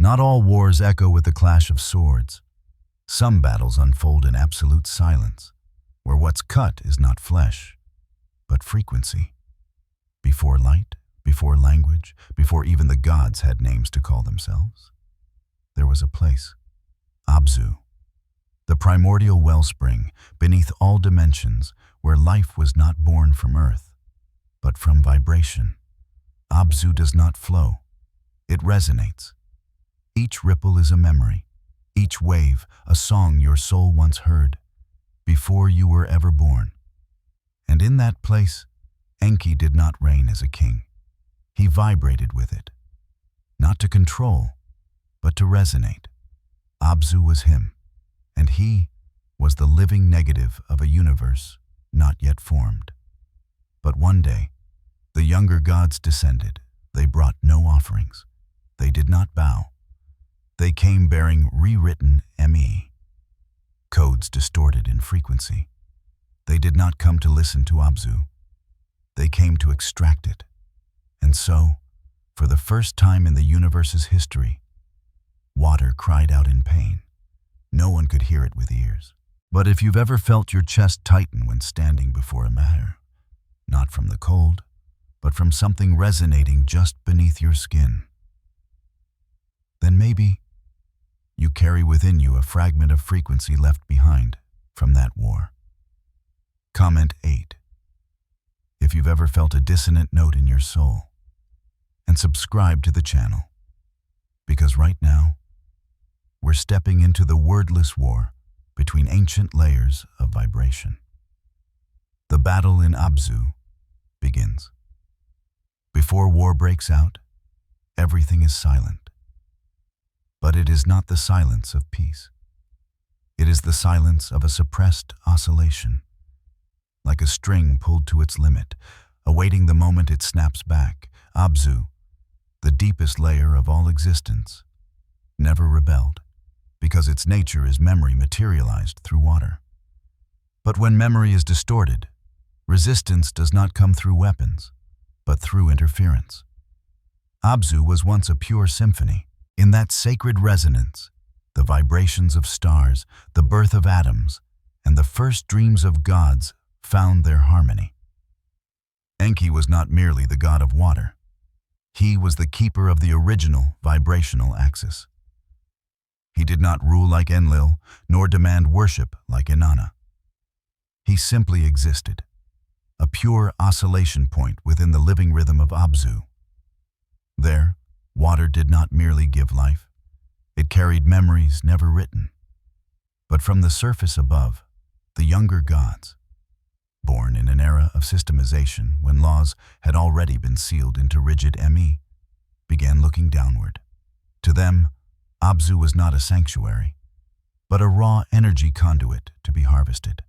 Not all wars echo with the clash of swords. Some battles unfold in absolute silence, where what's cut is not flesh, but frequency. Before light, before language, before even the gods had names to call themselves, there was a place, Abzu, the primordial wellspring beneath all dimensions where life was not born from earth, but from vibration. Abzu does not flow, it resonates. Each ripple is a memory, each wave a song your soul once heard, before you were ever born. And in that place, Enki did not reign as a king. He vibrated with it, not to control, but to resonate. Abzu was him, and he was the living negative of a universe not yet formed. But one day, the younger gods descended. They brought no offerings. They did not bow. They came bearing rewritten ME, codes distorted in frequency. They did not come to listen to Abzu. They came to extract it. And so, for the first time in the universe's history, water cried out in pain. No one could hear it with ears. But if you've ever felt your chest tighten when standing before a matter, not from the cold, but from something resonating just beneath your skin, then maybe you carry within you a fragment of frequency left behind from that war. Comment 8. If you've ever felt a dissonant note in your soul, and subscribe to the channel, because right now, we're stepping into the wordless war between ancient layers of vibration. The battle in Abzu begins. Before war breaks out, everything is silent. But it is not the silence of peace. It is the silence of a suppressed oscillation, like a string pulled to its limit, awaiting the moment it snaps back. Abzu, the deepest layer of all existence, never rebelled, because its nature is memory materialized through water. But when memory is distorted, resistance does not come through weapons, but through interference. Abzu was once a pure symphony. In that sacred resonance, the vibrations of stars, the birth of atoms, and the first dreams of gods found their harmony. Enki was not merely the god of water. He was the keeper of the original vibrational axis. He did not rule like Enlil, nor demand worship like Inanna. He simply existed, a pure oscillation point within the living rhythm of Abzu. There, water did not merely give life. It carried memories never written. But from the surface above, the younger gods, born in an era of systemization when laws had already been sealed into rigid ME, began looking downward. To them, Abzu was not a sanctuary, but a raw energy conduit to be harvested.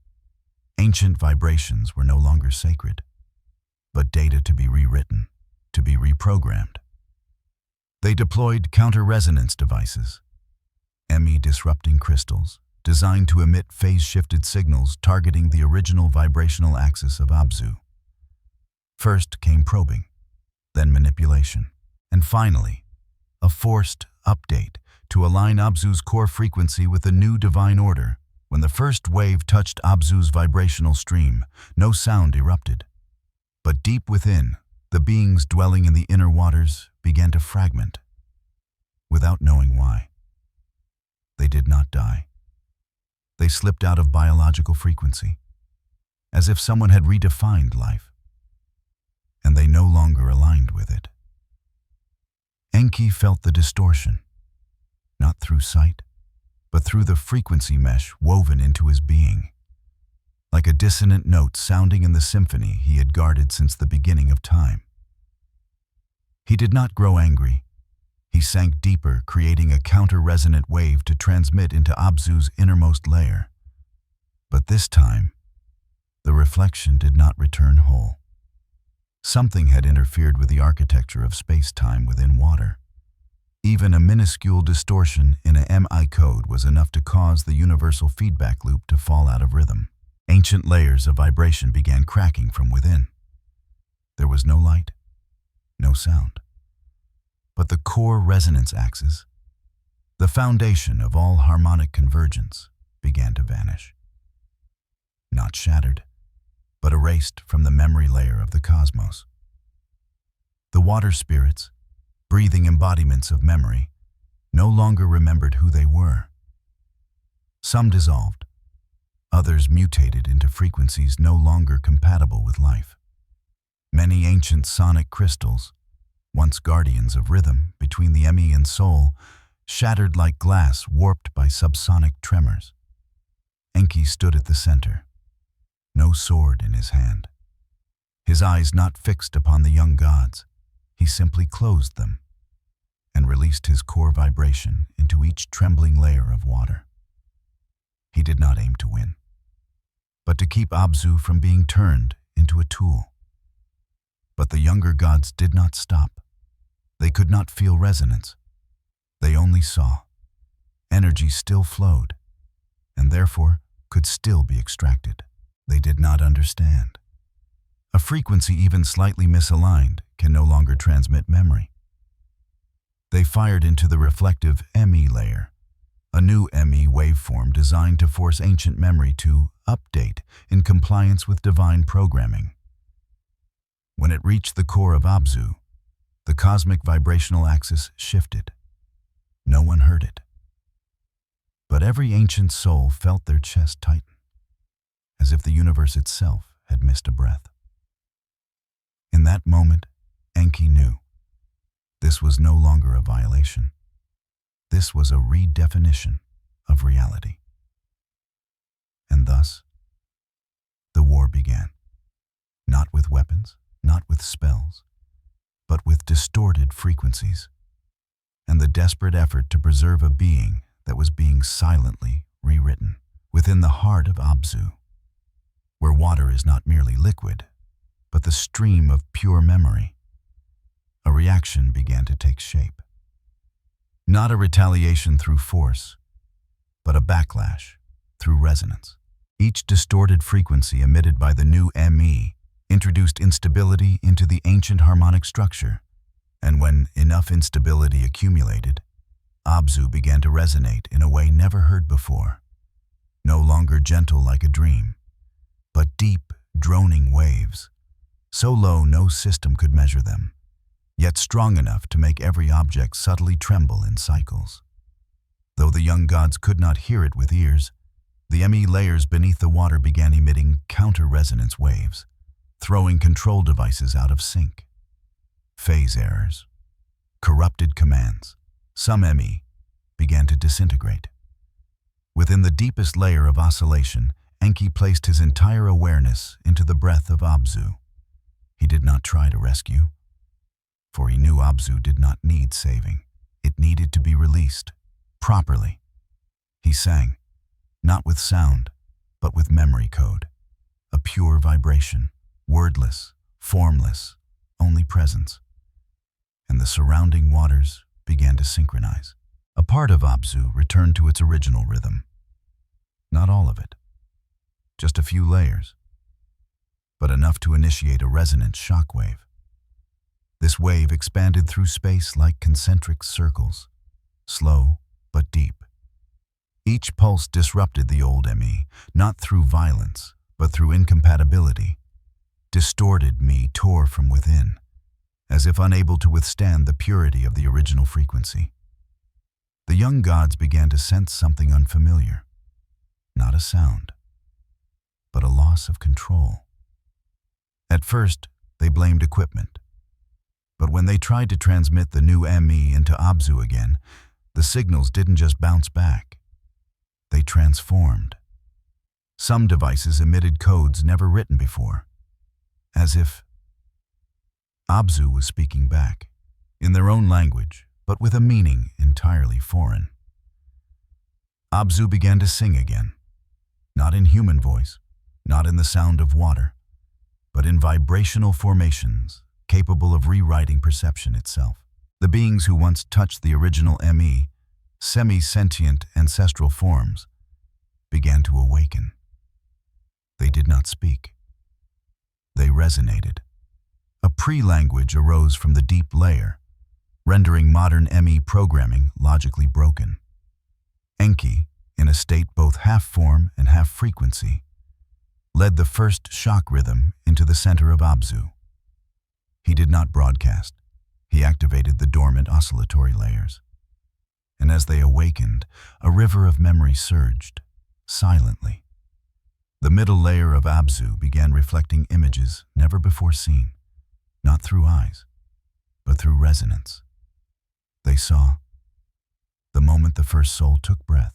Ancient vibrations were no longer sacred, but data to be rewritten, to be reprogrammed. They deployed counter-resonance devices, ME-disrupting crystals, designed to emit phase-shifted signals targeting the original vibrational axis of Abzu. First came probing, then manipulation, and finally, a forced update to align Abzu's core frequency with the new divine order. When the first wave touched Abzu's vibrational stream, no sound erupted. But deep within, the beings dwelling in the inner waters began to fragment, without knowing why. They did not die. They slipped out of biological frequency, as if someone had redefined life, and they no longer aligned with it. Enki felt the distortion, not through sight, but through the frequency mesh woven into his being, like a dissonant note sounding in the symphony he had guarded since the beginning of time. He did not grow angry. He sank deeper, creating a counter-resonant wave to transmit into Abzu's innermost layer. But this time, the reflection did not return whole. Something had interfered with the architecture of space-time within water. Even a minuscule distortion in a MI code was enough to cause the universal feedback loop to fall out of rhythm. Ancient layers of vibration began cracking from within. There was no light, no sound. But the core resonance axis, The foundation of all harmonic convergence began to vanish. Not shattered, but erased from the memory layer of the cosmos. The water spirits, breathing embodiments of memory, no longer remembered who they were. Some dissolved, others mutated into frequencies no longer compatible with life. Many ancient sonic crystals, once guardians of rhythm between the enki and soul, shattered like glass warped by subsonic tremors. Enki stood at the center, no sword in his hand. His eyes not fixed upon the young gods, he simply closed them and released his core vibration into each trembling layer of water. He did not aim to win, but to keep Abzu from being turned into a tool. But the younger gods did not stop. They could not feel resonance. They only saw. Energy still flowed, and therefore could still be extracted. They did not understand. A frequency even slightly misaligned can no longer transmit memory. They fired into the reflective enki layer, a new enki waveform designed to force ancient memory to update in compliance with divine programming. When it reached the core of Abzu, the cosmic vibrational axis shifted. No one heard it. But every ancient soul felt their chest tighten, as if the universe itself had missed a breath. In that moment, Enki knew this was no longer a violation. This was a redefinition of reality. And thus, the war began. Not with weapons, not with spells, but with distorted frequencies, and the desperate effort to preserve a being that was being silently rewritten within the heart of Abzu, where water is not merely liquid, but the stream of pure memory. A reaction began to take shape. Not a retaliation through force, but a backlash through resonance. Each distorted frequency emitted by the new enki introduced instability into the ancient harmonic structure, and when enough instability accumulated, Abzu began to resonate in a way never heard before. No longer gentle like a dream, but deep, droning waves, so low no system could measure them, yet strong enough to make every object subtly tremble in cycles. Though the young gods could not hear it with ears, the enki layers beneath the water began emitting counter-resonance waves, throwing control devices out of sync. Phase errors, corrupted commands, some enki began to disintegrate. Within the deepest layer of oscillation, Enki placed his entire awareness into the breath of Abzu. He did not try to rescue, for he knew Abzu did not need saving. It needed to be released, properly. He sang, not with sound, but with memory code, a pure vibration, wordless, formless, only presence. And the surrounding waters began to synchronize. A part of Abzu returned to its original rhythm. Not all of it, just a few layers, but enough to initiate a resonant shockwave. This wave expanded through space like concentric circles, slow but deep. Each pulse disrupted the old enki, not through violence, but through incompatibility. Distorted me tore from within, as if unable to withstand the purity of the original frequency. The young gods began to sense something unfamiliar. Not a sound, but a loss of control. At first, they blamed equipment. But when they tried to transmit the new enki into Abzu again, the signals didn't just bounce back. They transformed. Some devices emitted codes never written before, as if Abzu was speaking back, in their own language, but with a meaning entirely foreign. Abzu began to sing again, not in human voice, not in the sound of water, but in vibrational formations capable of rewriting perception itself. The beings who once touched the original enki, semi-sentient ancestral forms, began to awaken. They did not speak. They resonated. A pre-language arose from the deep layer, rendering modern enki programming logically broken. Enki, in a state both half form and half frequency, led the first shock rhythm into the center of Abzu. He did not broadcast. He activated the dormant oscillatory layers. And as they awakened, a river of memory surged, silently. The middle layer of Abzu began reflecting images never before seen, not through eyes, but through resonance. They saw the moment the first soul took breath,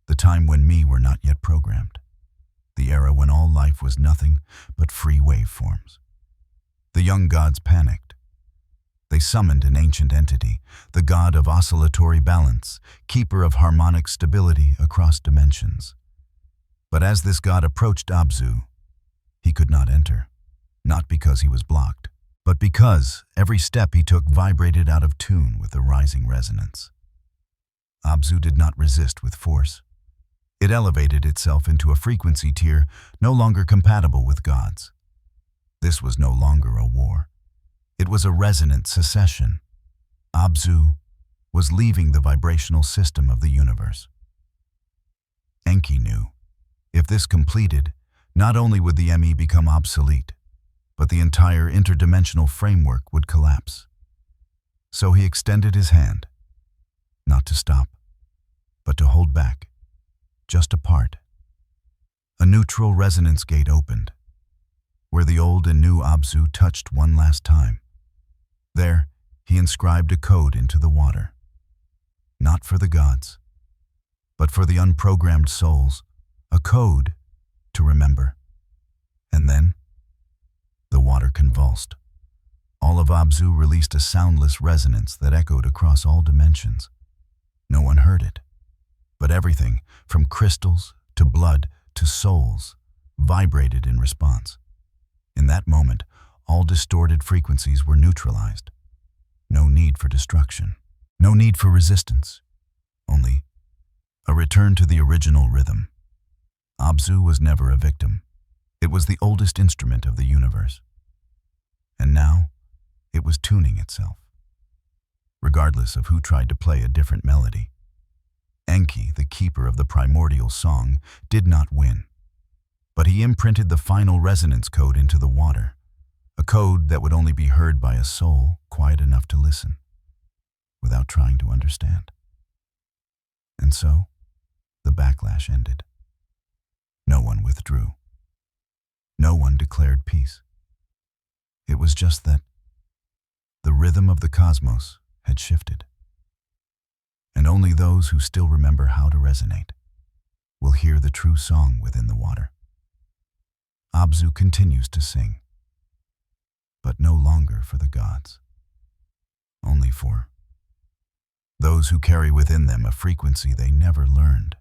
the time when me were not yet programmed, the era when all life was nothing but free waveforms. The young gods panicked. They summoned an ancient entity, the god of oscillatory balance, keeper of harmonic stability across dimensions. But as this god approached Abzu, he could not enter, not because he was blocked, but because every step he took vibrated out of tune with the rising resonance. Abzu did not resist with force. It elevated itself into a frequency tier no longer compatible with gods. This was no longer a war. It was a resonant secession. Abzu was leaving the vibrational system of the universe. Enki knew, if this completed, not only would the ME become obsolete, but the entire interdimensional framework would collapse. So he extended his hand, not to stop, but to hold back, just a part. A neutral resonance gate opened, where the old and new Abzu touched one last time. There, he inscribed a code into the water, not for the gods, but for the unprogrammed souls, a code to remember. And then, the water convulsed. All of Abzu released a soundless resonance that echoed across all dimensions. No one heard it, but everything, from crystals to blood to souls, vibrated in response. In that moment, all distorted frequencies were neutralized. No need for destruction, no need for resistance, only a return to the original rhythm. Abzu was never a victim. It was the oldest instrument of the universe. And now, it was tuning itself, regardless of who tried to play a different melody. Enki, the keeper of the primordial song, did not win. But he imprinted the final resonance code into the water, a code that would only be heard by a soul quiet enough to listen, without trying to understand. And so, the backlash ended. No one withdrew. No one declared peace. It was just that the rhythm of the cosmos had shifted. And only those who still remember how to resonate will hear the true song within the water. Abzu continues to sing, but no longer for the gods, only for those who carry within them a frequency they never learned,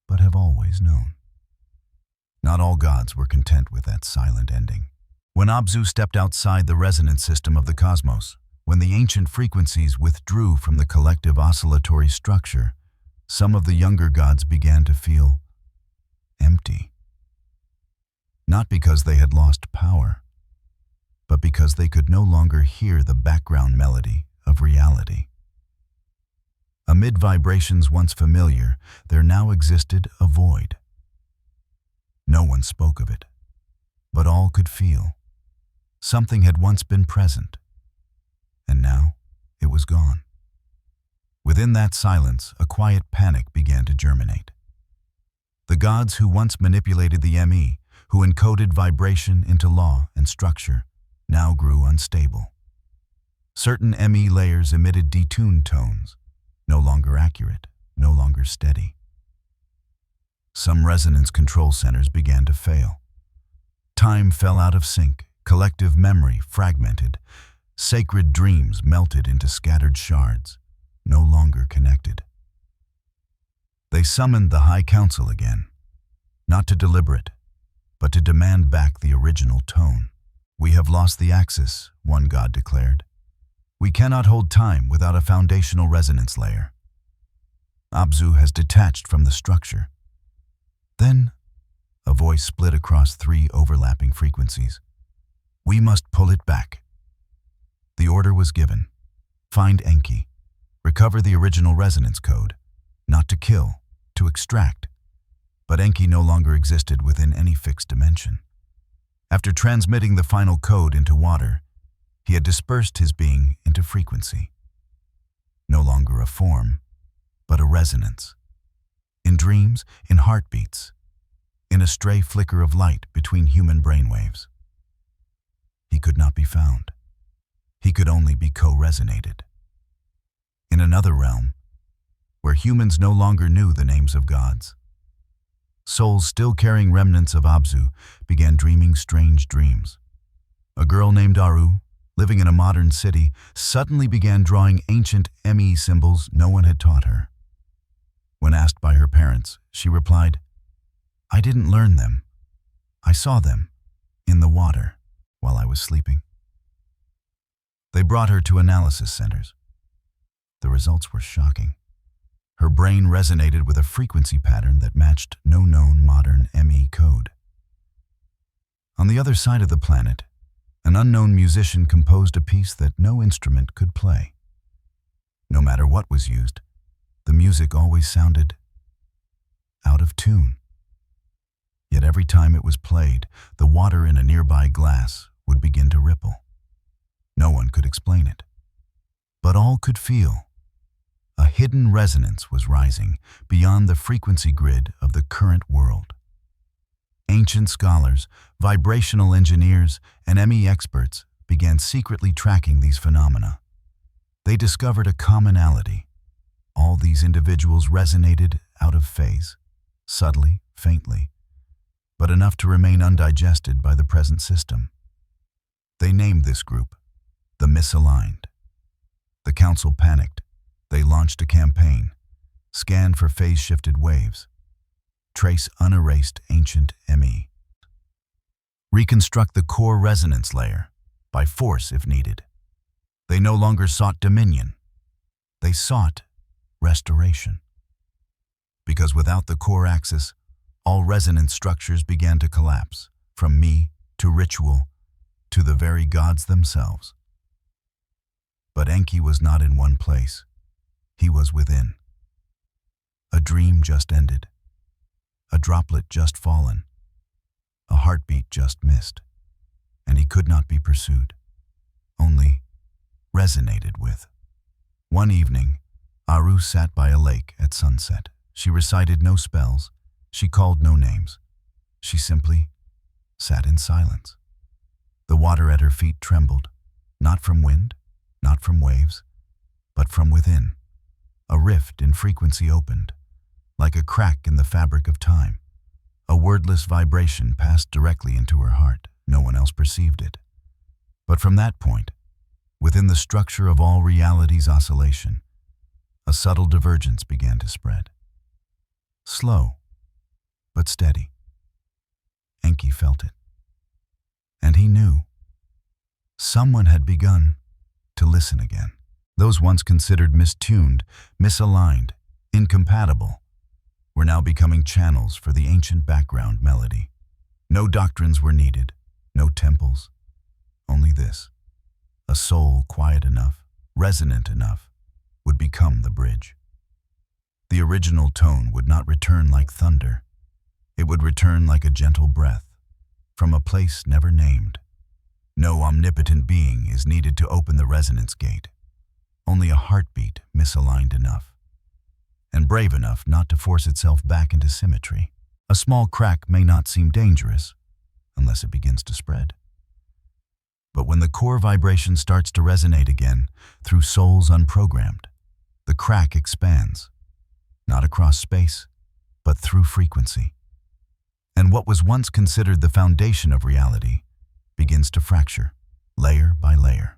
but have always known. Not all gods were content with that silent ending. When Abzu stepped outside the resonance system of the cosmos, when the ancient frequencies withdrew from the collective oscillatory structure, some of the younger gods began to feel empty. Not because they had lost power, but because they could no longer hear the background melody of reality. Amid vibrations once familiar, there now existed a void. No one spoke of it, but all could feel. Something had once been present, and now it was gone. Within that silence, a quiet panic began to germinate. The gods who once manipulated the ME, who encoded vibration into law and structure, now grew unstable. Certain ME layers emitted detuned tones, no longer accurate, no longer steady. Some resonance control centers began to fail. Time fell out of sync, collective memory fragmented, sacred dreams melted into scattered shards, no longer connected. They summoned the High Council again, not to deliberate, but to demand back the original tone. "We have lost the axis," one god declared. "We cannot hold time without a foundational resonance layer. Abzu has detached from the structure." Then, a voice split across 3 overlapping frequencies. "We must pull it back." The order was given. Find Enki. Recover the original resonance code. not to kill, to extract. But Enki no longer existed within any fixed dimension. After transmitting the final code into water, he had dispersed his being into frequency. No longer a form, but a resonance. In dreams, in heartbeats, in a stray flicker of light between human brainwaves. He could not be found. He could only be co-resonated. In another realm, where humans no longer knew the names of gods, souls still carrying remnants of Abzu began dreaming strange dreams. A girl named Aru, living in a modern city, suddenly began drawing ancient me symbols no one had taught her. When asked by her parents, she replied, "I didn't learn them. I saw them in the water while I was sleeping." They brought her to analysis centers. The results were shocking. Her brain resonated with a frequency pattern that matched no known modern ME code. On the other side of the planet, an unknown musician composed a piece that no instrument could play. No matter what was used, the music always sounded out of tune. Yet every time it was played, the water in a nearby glass would begin to ripple. No one could explain it, but all could feel. A hidden resonance was rising beyond the frequency grid of the current world. Ancient scholars, vibrational engineers, and ME experts began secretly tracking these phenomena. They discovered a commonality. All these individuals resonated out of phase, subtly, faintly, but enough to remain undigested by the present system. They named this group the misaligned. The council panicked. They launched a campaign, scanned for phase-shifted waves, trace unerased ancient ME, reconstruct the core resonance layer, by force if needed. They no longer sought dominion. They sought restoration. Because without the core axis, all resonance structures began to collapse, from me to ritual to the very gods themselves. But Enki was not in one place. He was within. A dream just ended. A droplet just fallen. A heartbeat just missed. And he could not be pursued, only resonated with. One evening, Aru sat by a lake at sunset. She recited no spells. She called no names. She simply sat in silence. The water at her feet trembled, not from wind, not from waves, but from within. A rift in frequency opened, like a crack in the fabric of time. A wordless vibration passed directly into her heart. No one else perceived it. But from that point, within the structure of all reality's oscillation, a subtle divergence began to spread. Slow, but steady. Enki felt it. And he knew. Someone had begun to listen again. Those once considered mistuned, misaligned, incompatible, were now becoming channels for the ancient background melody. No doctrines were needed, no temples, only this. A soul quiet enough, resonant enough, would become the bridge. The original tone would not return like thunder. It would return like a gentle breath, from a place never named. No omnipotent being is needed to open the resonance gate. Only a heartbeat misaligned enough, and brave enough not to force itself back into symmetry. A small crack may not seem dangerous, unless it begins to spread. But when the core vibration starts to resonate again, through souls unprogrammed, the crack expands, not across space, but through frequency. And what was once considered the foundation of reality begins to fracture, layer by layer.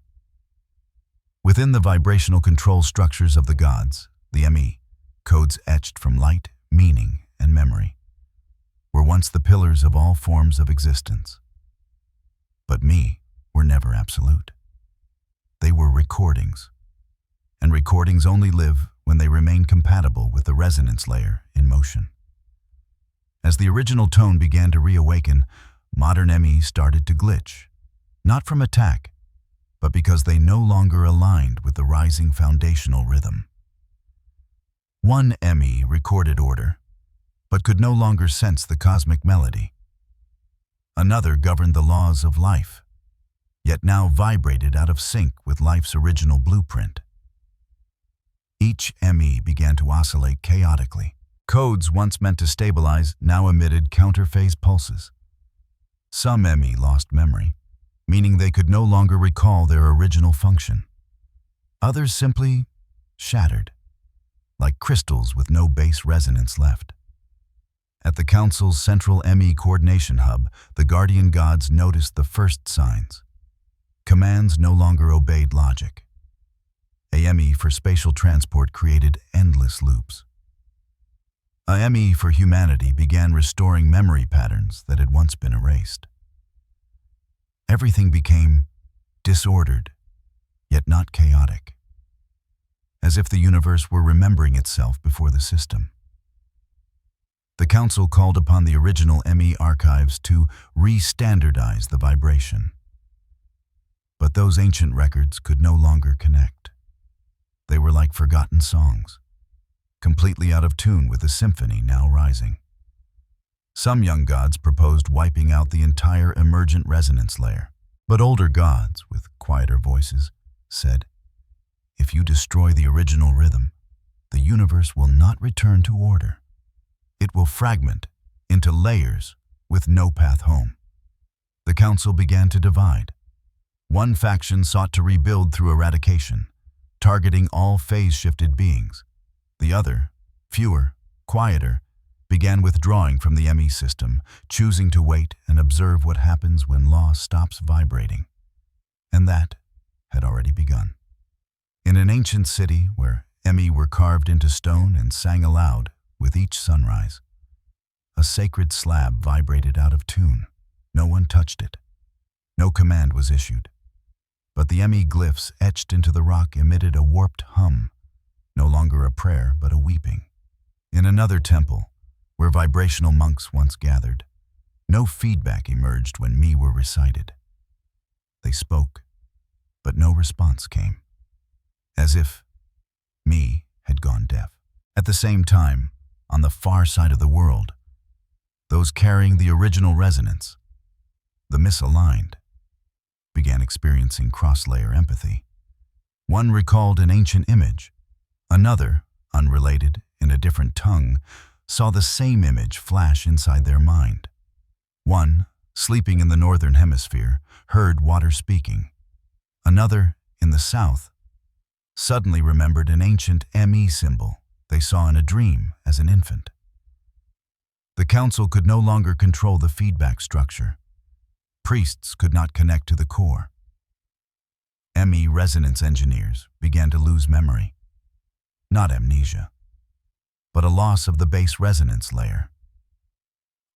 Within the vibrational control structures of the gods, the ME, codes etched from light, meaning, and memory, were once the pillars of all forms of existence. But me were never absolute. They were recordings, and recordings only live when they remain compatible with the resonance layer in motion. As the original tone began to reawaken, modern ME started to glitch, not from attack, but because they no longer aligned with the rising foundational rhythm. One ME recorded order, but could no longer sense the cosmic melody. Another governed the laws of life, yet now vibrated out of sync with life's original blueprint. Each ME began to oscillate chaotically. Codes once meant to stabilize now emitted counterphase pulses. Some ME lost memory, meaning they could no longer recall their original function. Others simply shattered, like crystals with no base resonance left. At the Council's central ME coordination hub, the guardian gods noticed the first signs. Commands no longer obeyed logic. AME for spatial transport created endless loops. AME for humanity began restoring memory patterns that had once been erased. Everything became disordered, yet not chaotic, as if the universe were remembering itself before the system. The Council called upon the original ME archives to re-standardize the vibration. But those ancient records could no longer connect. They were like forgotten songs, completely out of tune with the symphony now rising. Some young gods proposed wiping out the entire emergent resonance layer, but older gods, with quieter voices, said, "If you destroy the original rhythm, the universe will not return to order. It will fragment into layers with no path home." The Council began to divide. One faction sought to rebuild through eradication, targeting all phase-shifted beings. The other, fewer, quieter, began withdrawing from the ME system, choosing to wait and observe what happens when law stops vibrating. And that had already begun. In an ancient city where ME were carved into stone and sang aloud with each sunrise, a sacred slab vibrated out of tune. No one touched it. No command was issued. But the ME glyphs etched into the rock emitted a warped hum, no longer a prayer but a weeping. In another temple, where vibrational monks once gathered, no feedback emerged when me were recited. They spoke, but no response came, as if me had gone deaf. At the same time, on the far side of the world, those carrying the original resonance, the misaligned, began experiencing cross-layer empathy. One recalled an ancient image. Another, unrelated, in a different tongue, saw the same image flash inside their mind. One, sleeping in the northern hemisphere, heard water speaking. Another, in the south, suddenly remembered an ancient ME symbol they saw in a dream as an infant. The Council could no longer control the feedback structure. Priests could not connect to the core. ME resonance engineers began to lose memory. Not amnesia, but a loss of the base resonance layer.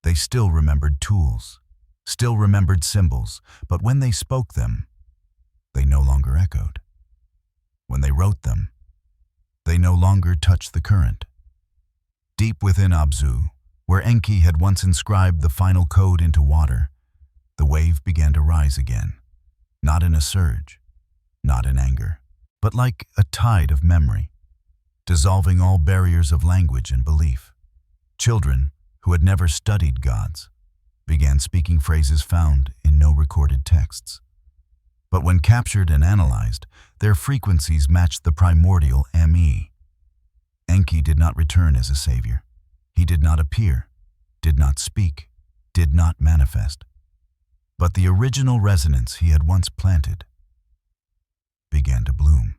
They still remembered tools, still remembered symbols, but when they spoke them, they no longer echoed. When they wrote them, they no longer touched the current. Deep within Abzu, where Enki had once inscribed the final code into water, the wave began to rise again, not in a surge, not in anger, but like a tide of memory, dissolving all barriers of language and belief. Children, who had never studied gods, began speaking phrases found in no recorded texts. But when captured and analyzed, their frequencies matched the primordial ME. Enki did not return as a savior. He did not appear, did not speak, did not manifest. But the original resonance he had once planted began to bloom.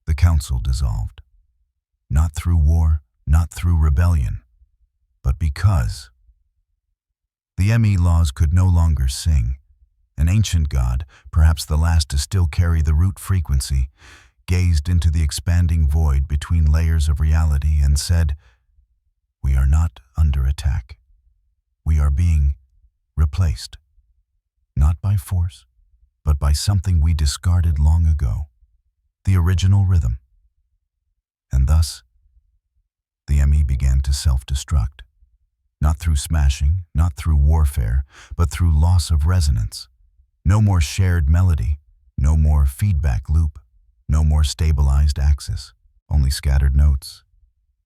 The Council dissolved, not through war, not through rebellion, but because the ME laws could no longer sing. An ancient god, perhaps the last to still carry the root frequency, gazed into the expanding void between layers of reality and said, "We are not under attack. We are being replaced, not by force, but by something we discarded long ago, the original rhythm." And thus, the ME began to self-destruct, not through smashing, not through warfare, but through loss of resonance. No more shared melody, no more feedback loop, no more stabilized axis, only scattered notes,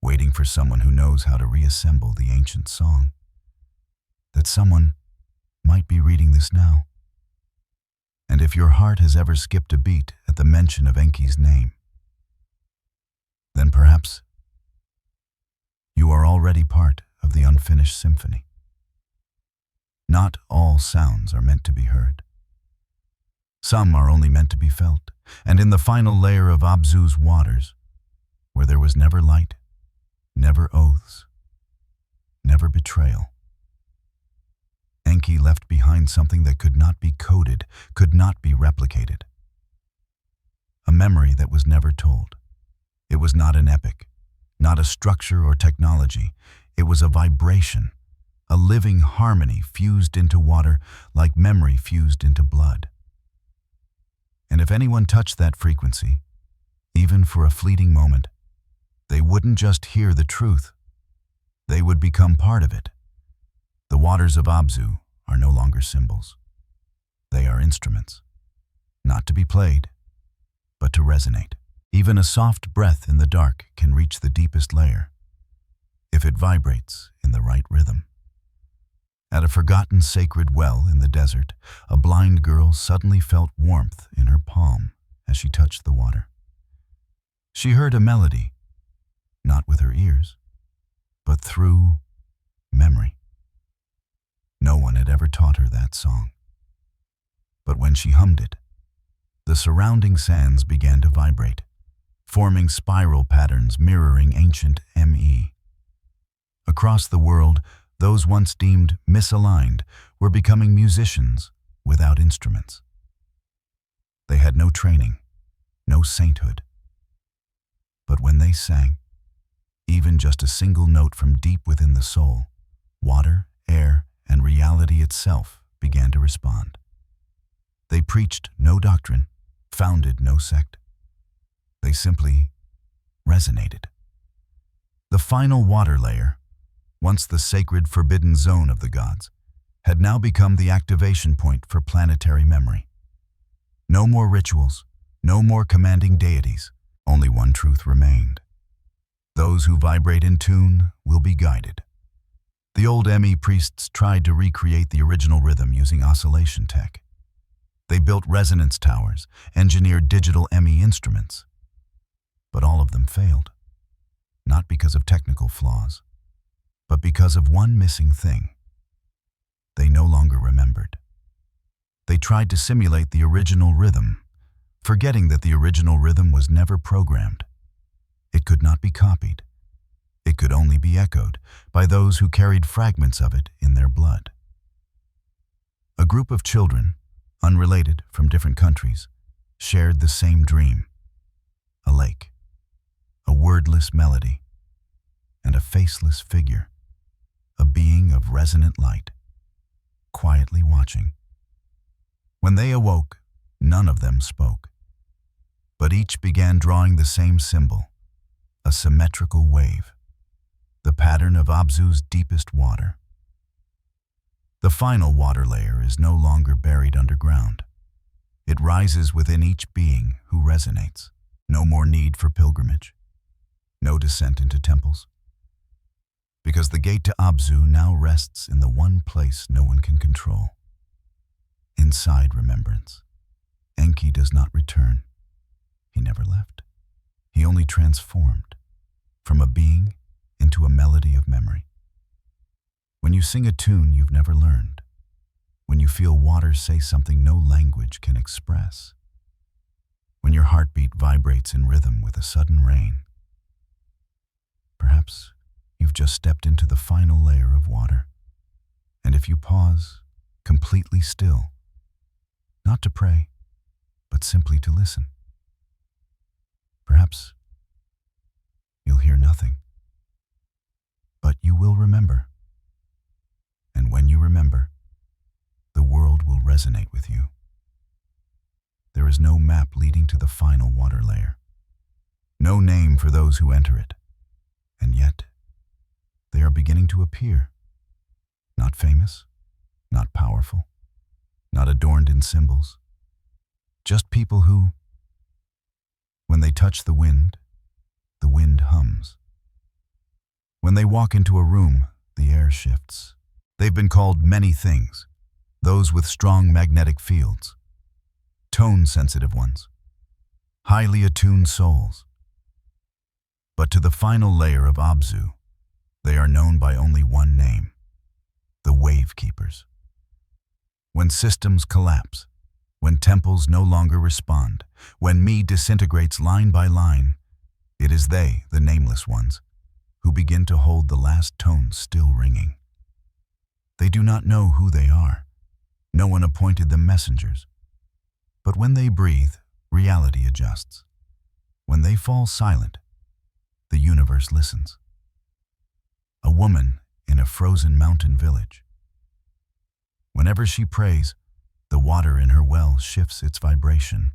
waiting for someone who knows how to reassemble the ancient song. That someone might be reading this now. And if your heart has ever skipped a beat at the mention of Enki's name, then perhaps you are already part of the unfinished symphony. Not all sounds are meant to be heard. Some are only meant to be felt, and in the final layer of Abzu's waters, where there was never light, never oaths, never betrayal, Enki left behind something that could not be coded, could not be replicated. A memory that was never told. It was not an epic, not a structure or technology. It was a vibration, a living harmony fused into water like memory fused into blood. And if anyone touched that frequency, even for a fleeting moment, they wouldn't just hear the truth. They would become part of it. The waters of Abzu are no longer symbols. They are instruments, not to be played, but to resonate. Even a soft breath in the dark can reach the deepest layer, if it vibrates in the right rhythm. At a forgotten sacred well in the desert, a blind girl suddenly felt warmth in her palm as she touched the water. She heard a melody, not with her ears, but through memory. No one had ever taught her that song. But when she hummed it, the surrounding sands began to vibrate, forming spiral patterns mirroring ancient ME. Across the world, those once deemed misaligned were becoming musicians without instruments. They had no training, no sainthood. But when they sang, even just a single note from deep within the soul, water, air, and reality itself began to respond. They preached no doctrine, founded no sect. They simply resonated. The final water layer, once the sacred forbidden zone of the gods, had now become the activation point for planetary memory. No more rituals, no more commanding deities, only one truth remained. Those who vibrate in tune will be guided. The old ME priests tried to recreate the original rhythm using oscillation tech. They built resonance towers, engineered digital ME instruments. But all of them failed, not because of technical flaws, but because of one missing thing. They no longer remembered. They tried to simulate the original rhythm, forgetting that the original rhythm was never programmed. It could not be copied. It could only be echoed by those who carried fragments of it in their blood. A group of children, unrelated from different countries, shared the same dream. A lake, a wordless melody, and a faceless figure, a being of resonant light, quietly watching. When they awoke, none of them spoke, but each began drawing the same symbol, a symmetrical wave, the pattern of Abzu's deepest water. The final water layer is no longer buried underground. It rises within each being who resonates. No more need for pilgrimage, no descent into temples, because the gate to Abzu now rests in the one place no one can control. Inside remembrance, Enki does not return. He never left. He only transformed from a being into a melody of memory. When you sing a tune you've never learned, when you feel water say something no language can express, when your heartbeat vibrates in rhythm with a sudden rain, perhaps you've just stepped into the final layer of water. And if you pause, completely still, not to pray, but simply to listen, perhaps you'll hear nothing. But you will remember. And when you remember, the world will resonate with you. There is no map leading to the final water layer, no name for those who enter it, and yet they are beginning to appear. Not famous, not powerful, not adorned in symbols, just people who, when they touch the wind hums. When they walk into a room, the air shifts. They've been called many things, those with strong magnetic fields, tone-sensitive ones, highly attuned souls. But to the final layer of abzu, they are known by only one name: the wavekeepers. When systems collapse, when temples no longer respond, when me disintegrates line by line, it is they, the nameless ones, who begin to hold the last tone still ringing. They do not know who they are. No one appointed them messengers. But when they breathe, reality adjusts. When they fall silent, the universe listens. A woman in a frozen mountain village. Whenever she prays, the water in her well shifts its vibration,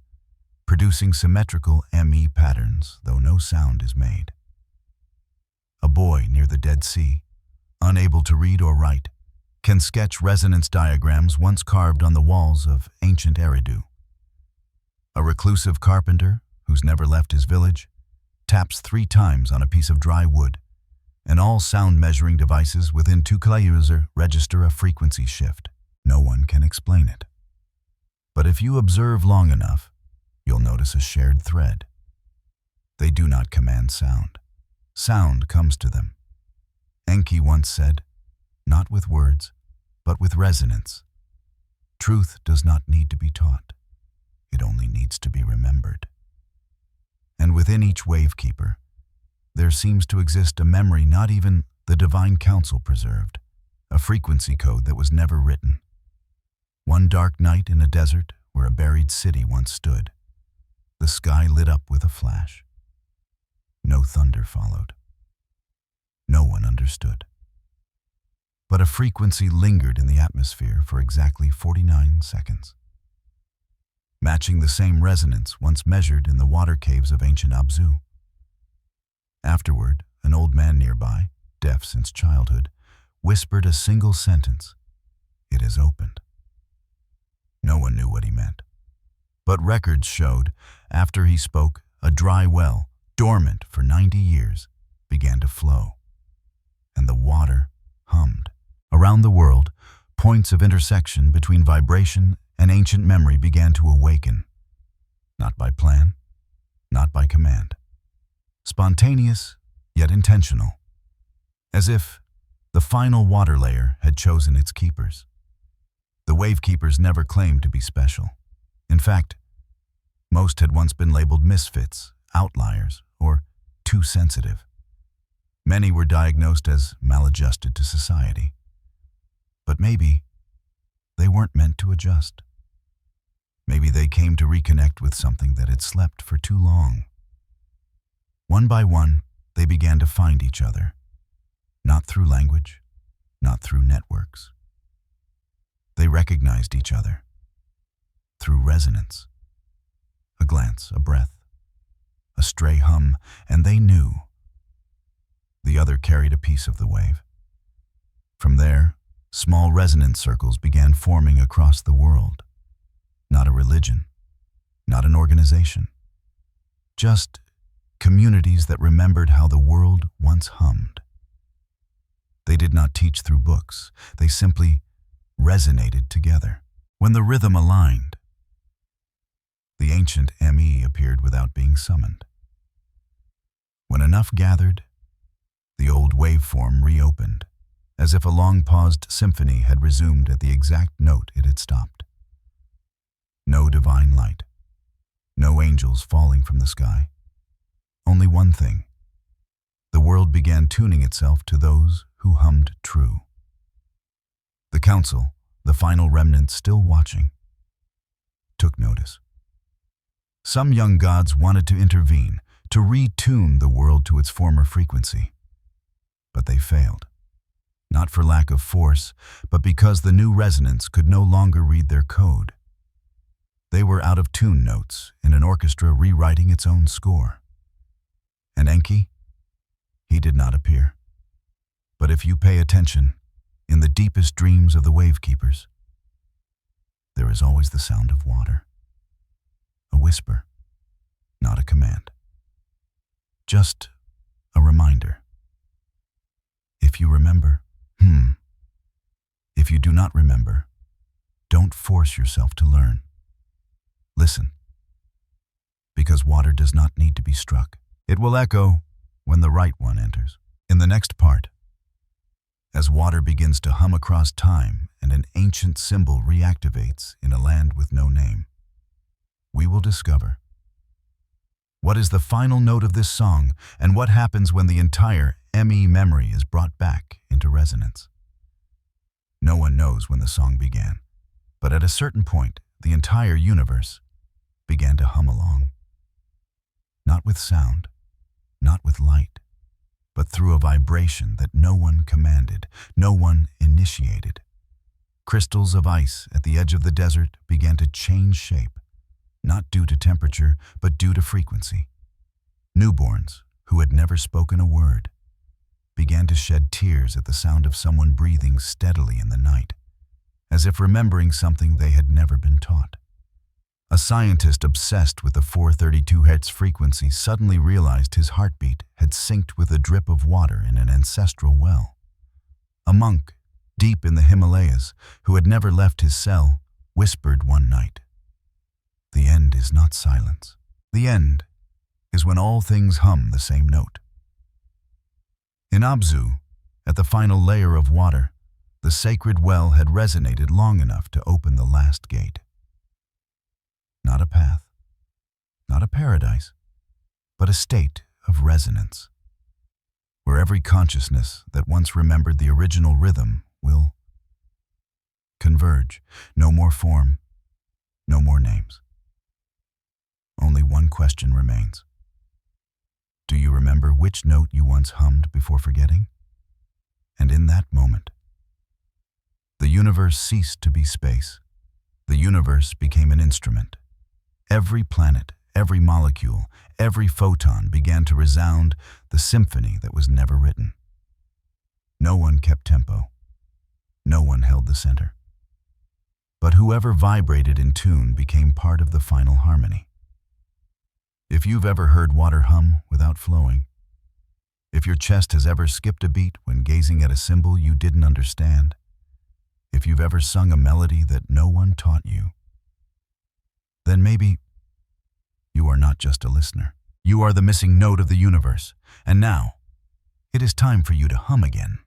producing symmetrical ME patterns, though no sound is made. A boy near the Dead Sea, unable to read or write, can sketch resonance diagrams once carved on the walls of ancient Eridu. A reclusive carpenter, who's never left his village, taps 3 times on a piece of dry wood, and all sound measuring devices within 2 kilometers register a frequency shift. No one can explain it. But if you observe long enough, you'll notice a shared thread. They do not command sound. Sound comes to them. Enki once said, "Not with words, but with resonance. Truth does not need to be taught. It only needs to be remembered." And within each wavekeeper, there seems to exist a memory not even the divine council preserved, a frequency code that was never written. One dark night in a desert where a buried city once stood, the sky lit up with a flash. No thunder followed. No one understood. But a frequency lingered in the atmosphere for exactly 49 seconds, matching the same resonance once measured in the water caves of ancient Abzu. Afterward, an old man nearby, deaf since childhood, whispered a single sentence: "It has opened." No one knew what he meant. But records showed, after he spoke, a dry well, dormant for 90 years, began to flow. And the water hummed. Around the world, points of intersection between vibration and ancient memory began to awaken. Not by plan, not by command. Spontaneous, yet intentional. As if the final water layer had chosen its keepers. The wavekeepers never claimed to be special. In fact, most had once been labeled misfits, outliers, or too sensitive. Many were diagnosed as maladjusted to society. But maybe they weren't meant to adjust. Maybe they came to reconnect with something that had slept for too long. One by one, they began to find each other. Not through language, not through networks. They recognized each other through resonance. A glance, a breath, a stray hum, and they knew. The other carried a piece of the wave. From there, small resonance circles began forming across the world. Not a religion, not an organization. Just communities that remembered how the world once hummed. They did not teach through books. They simply resonated together. When the rhythm aligned, the ancient ME appeared without being summoned. When enough gathered, the old waveform reopened, as if a long-paused symphony had resumed at the exact note it had stopped. No divine light, no angels falling from the sky. Only one thing. The world began tuning itself to those who hummed true. The council, the final remnant still watching, took notice. Some young gods wanted to intervene, to retune the world to its former frequency. But they failed. Not for lack of force, but because the new resonance could no longer read their code. They were out of tune notes in an orchestra rewriting its own score. And Enki? He did not appear. But if you pay attention, in the deepest dreams of the wavekeepers, there is always the sound of water. A whisper, not a command. Just a reminder. if you remember. If you do not remember, don't force yourself to learn. Listen, because water does not need to be struck. It will echo when the right one enters. In the next part, as water begins to hum across time and an ancient symbol reactivates in a land with no name, we will discover what is the final note of this song and what happens when the entire ME memory is brought back into resonance. No one knows when the song began, but at a certain point, the entire universe began to hum along. Not with sound, not with light, but through a vibration that no one commanded, no one initiated. Crystals of ice at the edge of the desert began to change shape, not due to temperature, but due to frequency. Newborns, who had never spoken a word, began to shed tears at the sound of someone breathing steadily in the night, as if remembering something they had never been taught. A scientist obsessed with the 432 Hz frequency suddenly realized his heartbeat had synced with a drip of water in an ancestral well. A monk, deep in the Himalayas, who had never left his cell, whispered one night, "The end is not silence. The end is when all things hum the same note." In Abzu, at the final layer of water, the sacred well had resonated long enough to open the last gate. Not a path, not a paradise, but a state of resonance, where every consciousness that once remembered the original rhythm will converge. No more form, no more names. Only one question remains. Do you remember which note you once hummed before forgetting? And in that moment, the universe ceased to be space. The universe became an instrument. Every planet, every molecule, every photon began to resound the symphony that was never written. No one kept tempo. No one held the center. But whoever vibrated in tune became part of the final harmony. If you've ever heard water hum without flowing, if your chest has ever skipped a beat when gazing at a symbol you didn't understand, if you've ever sung a melody that no one taught you, then maybe you are not just a listener. You are the missing note of the universe. And now, it is time for you to hum again.